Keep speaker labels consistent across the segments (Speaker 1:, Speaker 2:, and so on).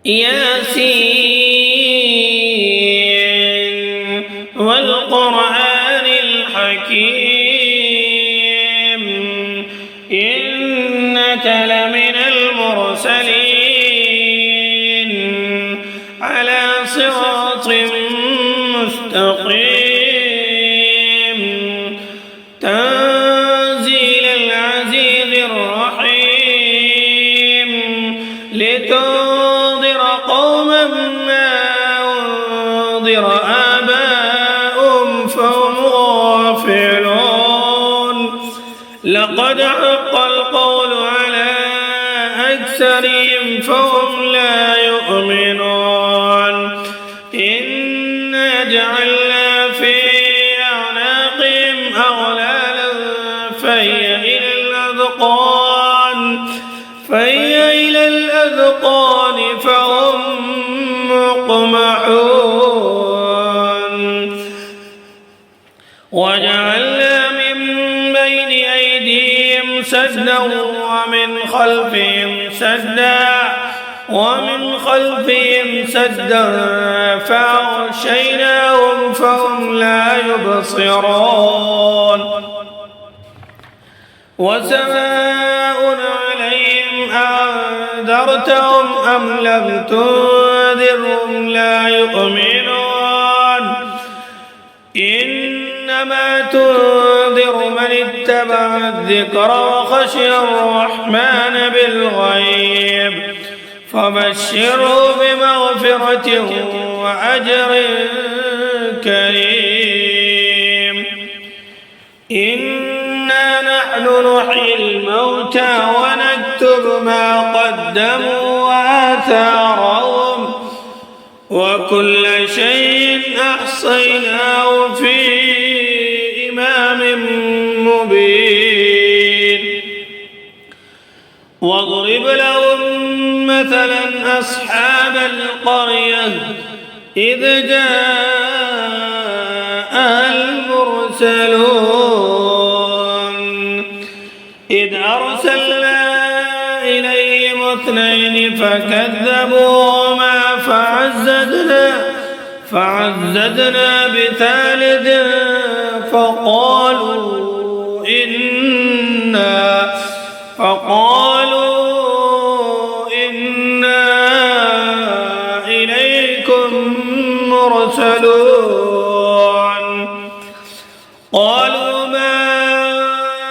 Speaker 1: ياسين والقرآن الحكيم إنك لمن المرسلين على صراط مستقيم تنزيل العزيز الرحيم لتنذر قوما ما أنذر آباؤهم فهم غافلون لقد حق القول على أكثرهم فهم لا يؤمنون إنا جعلنا في أعناقهم أغلالا فهي إلى الأذقان فهم مقمحون وجعلنا من بين أيديهم سدا ومن خلفهم سدا فأغشيناهم فهم لا يبصرون وسواء عليهم أنذرتهم أم لم تنذرهم لا يؤمنون إنما تنذر من اتبع الذكر وخشي الرحمن بالغيب فبشره بمغفرة وأجر كريم إنا نحن نحيي الموتى ونكتب ما قدموا وآثارهم وكل شيء أحصيناه في إمام مبين واضرب لهم مثلا أصحاب القرية إذ جاء المرسلون إذ أرسلنا إليهم 2 فكذبوهما فعززنا ب3 فقالوا إنا إليكم مرسلون قالوا ما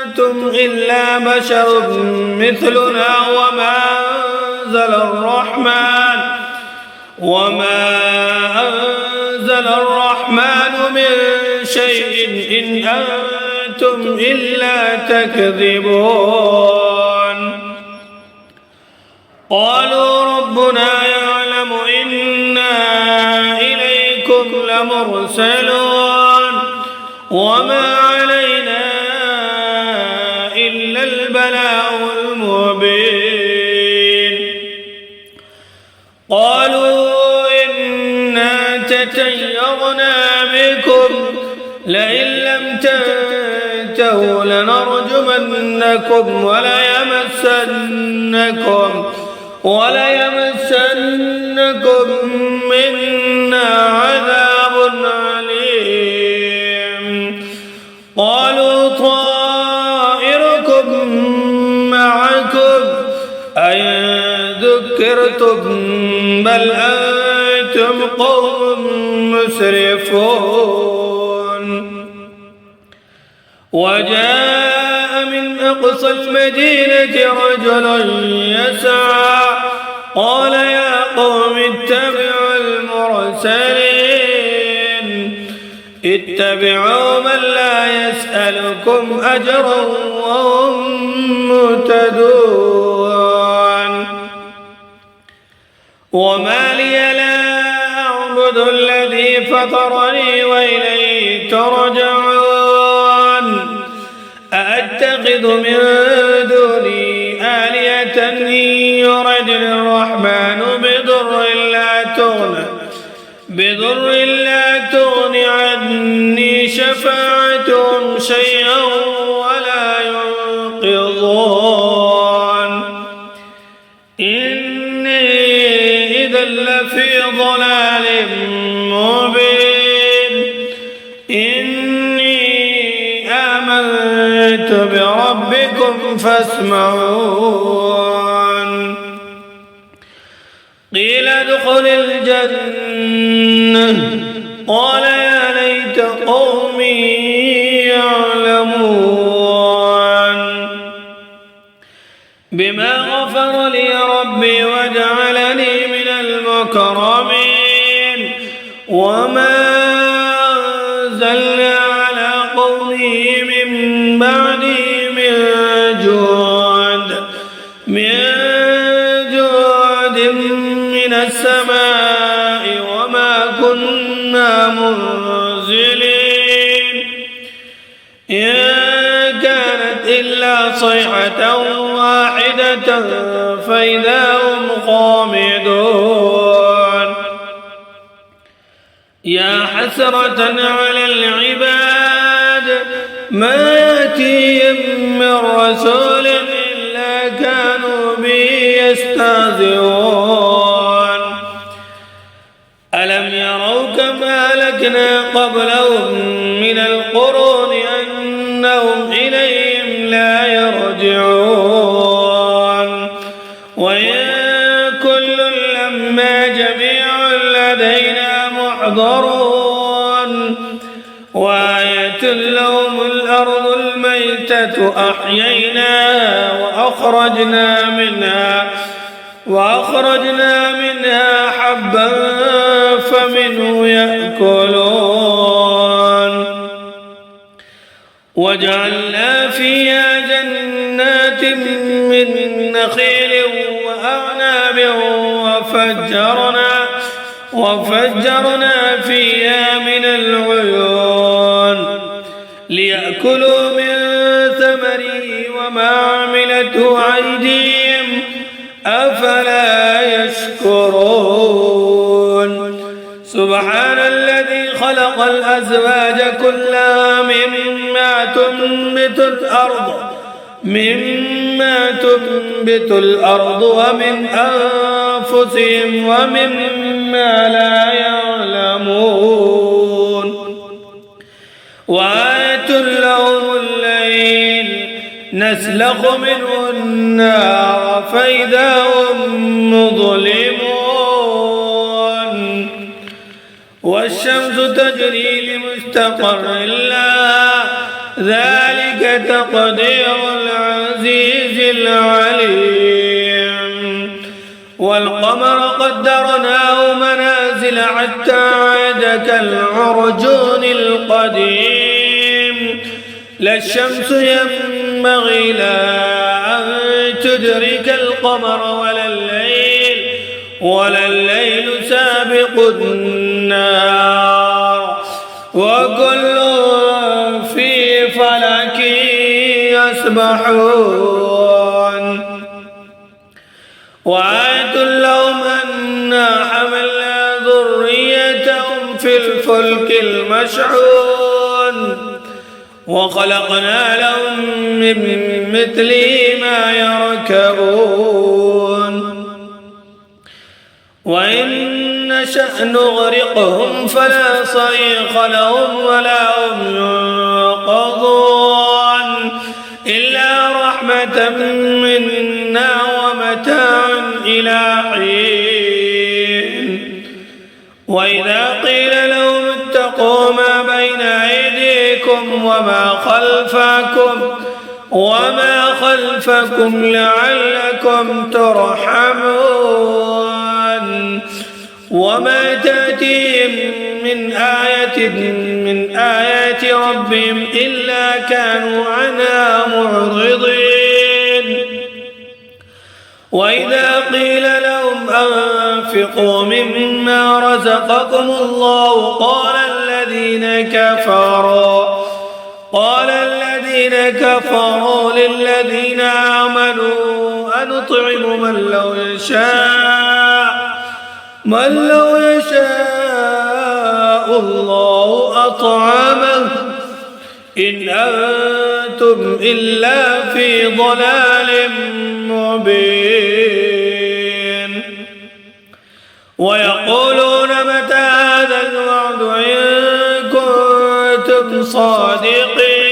Speaker 1: أنتم إلا بشر مثلنا وما أنزل الرحمن من شيء إن أنتم إلا تكذبون قالوا ربنا يعلم إنا إليكم لمرسلون وما علينا إلا البلاغ المبين قالوا إنا تطيرنا بكم لئن لم تنتهوا لنرجمنكم وليمسنكم منا عذاب أليم قالوا طائركم معكم أئن ذكرتم بل أنتم قوم مسرفون وجاء من أقصى المدينة رجل يسعى قال يا قوم اتبعوا المرسلين اتبعوا من لا يسألكم أجرا وهم مهتدون وما لي لا أعبد الذي فطرني وإليه ترجعون أأتخذ من دوني آلهة إن يردني الرحمن بضر لا تغن عني شفاعتهم شيئا ولا ينقذون إني إذا آلنت بربكم فاسمعون قيل ادخل الجنة قال يا ليت قومي يعلمون بما غفر لي ربي وجعلني من المكرمين وما أنزلنا على قومه من بعده من السماء وما كنا منزلين إن كانت إلا صيحة واحدة فإذا هم خامدون يا حسرة على العباد ما يأتيهم من رسول إلا كانوا به يستهزئون ألم يروا كما أهلكنا قبلهم من القرون أنهم إليهم لا يرجعون وإن كل لما جميع لدينا محضرون وآية لهم الأرض الميتة أحييناها وأخرجنا منها حبا فمنه يأكلون وجعلنا فيها جنات من نخيل وأعناب وفجرنا فيها من العيون ليأكلوا من ثمره وما عملته أيديهم أفلا يشكرون سبحان الذي خلق الأزواج كلها مما تنبت الأرض ومن أنفسهم ومما لا يعلمون وآية لهم الليل نسلخ منه النار فإذا هم مظلمون والشمس تجري لمستقر لها ذلك تقدير العزيز العليم والقمر قدرناه منازل حتى عاد كالعرجون القديم لا الشمس ينبغي لها أن تدرك القمر ولا الليل سابق النهار وكل في فلك يسبحون وآية لهم أنا حملنا ذريتهم في الفلك المشحون وخلقنا لهم من مثله ما يركبون وإن نشأ نغرقهم فلا صريخ لهم ولا هم ينقذون إلا رحمة منا ومتاعا إلى حين وإذا قيل لهم اتقوا ما بين أيديكم وما خلفكم لعلكم ترحمون وما تأتيهم من آيات ربهم إلا كانوا عنها معرضين وإذا قيل لهم أنفقوا مما رزقكم الله قال الذين كفروا للذين آمنوا أنطعم من لو يشاء الله أطعمه إن أنتم إلا في ضلال مبين ويقولون متى هذا الوعد إن كنتم صادقين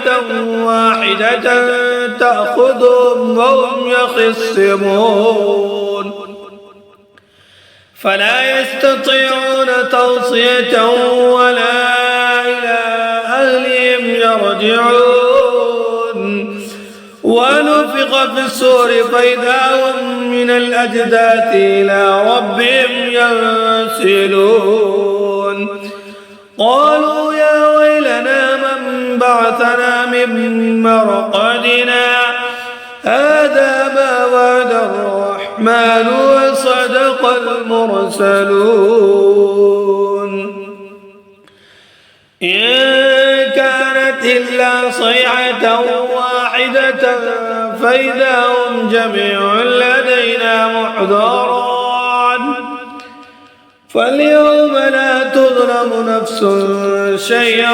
Speaker 1: صيحة واحدة تأخذهم وهم يخصمون فلا يستطيعون توصية ولا إلى أهلهم يرجعون ونفخ في الصور فإذا هم من الأجداث إلى ربهم ينسلون قالوا يا ويلنا من بعثنا من مرقدنا هذا ما وعد الرحمن وصدق المرسلون إن كانت إلا صيحة واحدة فإذا هم جميع لدينا محضرون فاليوم لا تظلم نفس شيئا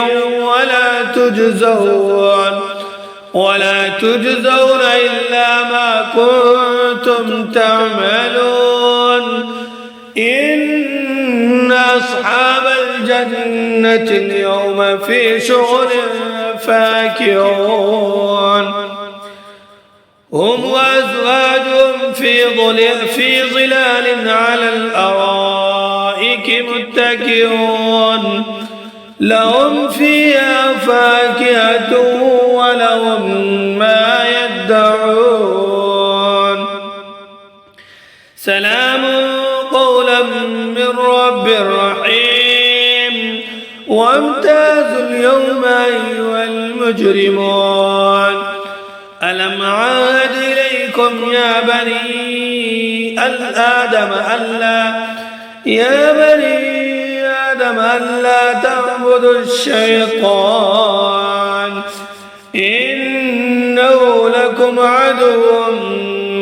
Speaker 1: ولا تجزون إلا ما كنتم تعملون إن أصحاب الجنة اليوم في شغل فاكهون هم وأزواجهم في ظلال على الأرائك متكئون لهم فيها فاكهة ولهم ما يدعون سلام قولا من رب رحيم وامتازوا اليوم أيها المجرمون ألم عاهد إليكم يا بني آدم ألا تعبدوا الشيطان إنه لكم عدو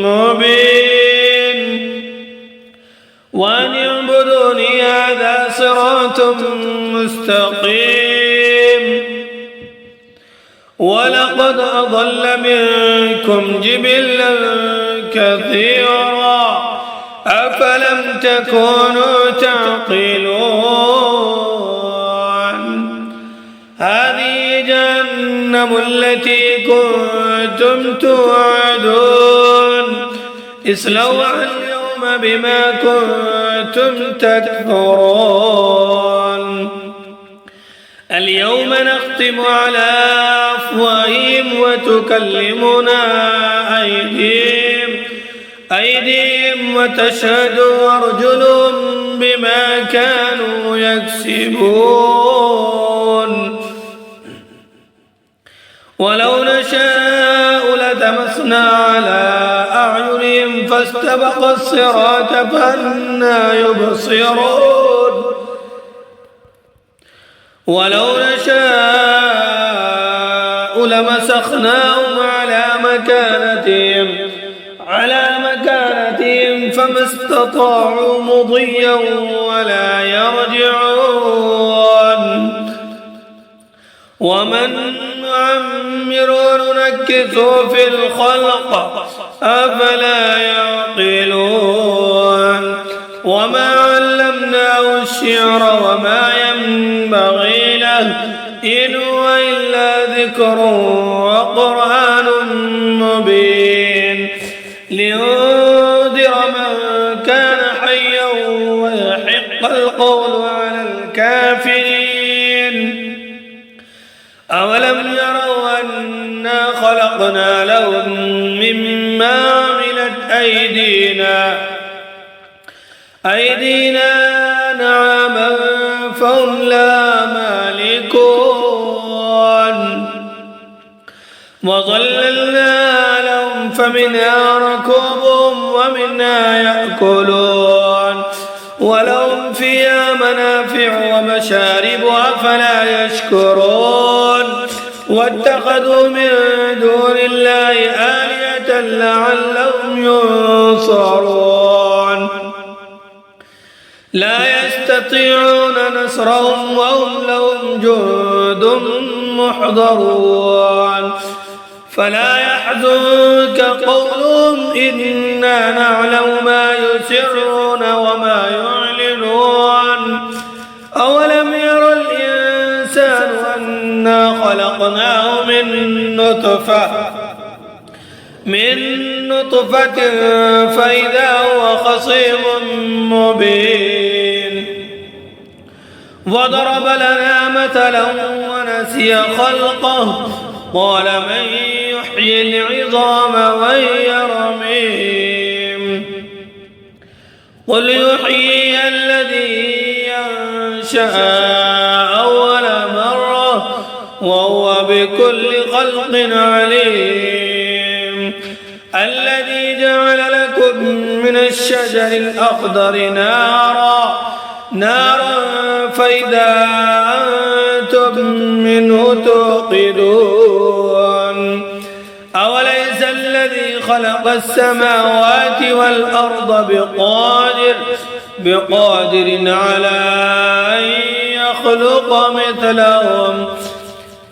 Speaker 1: مبين وأن اعبدوني هذا صراط مستقيم ولقد أضل منكم جبلا كثيرا أفلم تكونوا تعقلون هذه جهنم التي كنتم توعدون اصلوها اليوم بما كنتم تكفرون اليوم نختم على أفواههم وتكلمنا أيديهم وتشهد أرجلهم بما كانوا يكسبون ولو نشاء لتمسنا على أعينهم فاستبق الصراط فأنى يبصرون ولو نشاء لمسخناهم على مكانتهم فما استطاعوا مضيا ولا يرجعون ومن نعمر ننكثه في الخلق أفلا يعقلون وما علمناه الشعر وما ينبغي له إن هو إلا ذكر وقرآن مبين لينذر من كان حيا ويحق القول على الكافرين أولم يروا أنا خلقنا لهم مما عملت أيدينا نعما فهم لا مالكون وظللنا لهم فمنها ركوبهم ومنها يأكلون ولهم فيها منافع ومشارب أفلا يشكرون واتخذوا من دون الله آلهة لعلهم ينصرون لا يستطيعون نصرهم وهم لهم جند محضرون فلا يحزنك قولهم إنا نعلم ما يسرون وما يعلنون أولم ير الإنسان أنا خلقناه من من نطفة فإذا هو خصيم مبين وضرب لنا مثلا ونسي خلقه قال من يحيي العظام وهي رميم قل يحيي الذي ينشأ أول مرة وهو بكل خلق عليم الذي جعل لكم من الشجر الأخضر نارا فإذا أنتم منه توقدون أوليس الذي خلق السماوات والأرض بقادر على أن يخلق مثلهم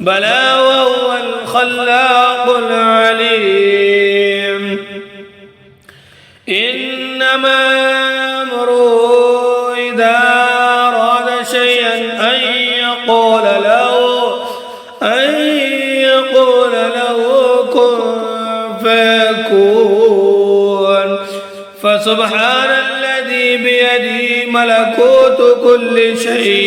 Speaker 1: بلى وهو الخلاق العليم إنما أمره إذا أراد شيئا أن يقول له كن فيكون فسبحان الذي بيده ملكوت كل شيء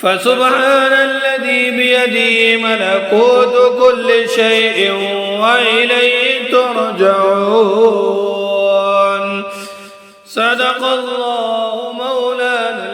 Speaker 1: فسبحان الذي بيده ملكوت كل شيء وإليه ترجعون صدق الله مولانا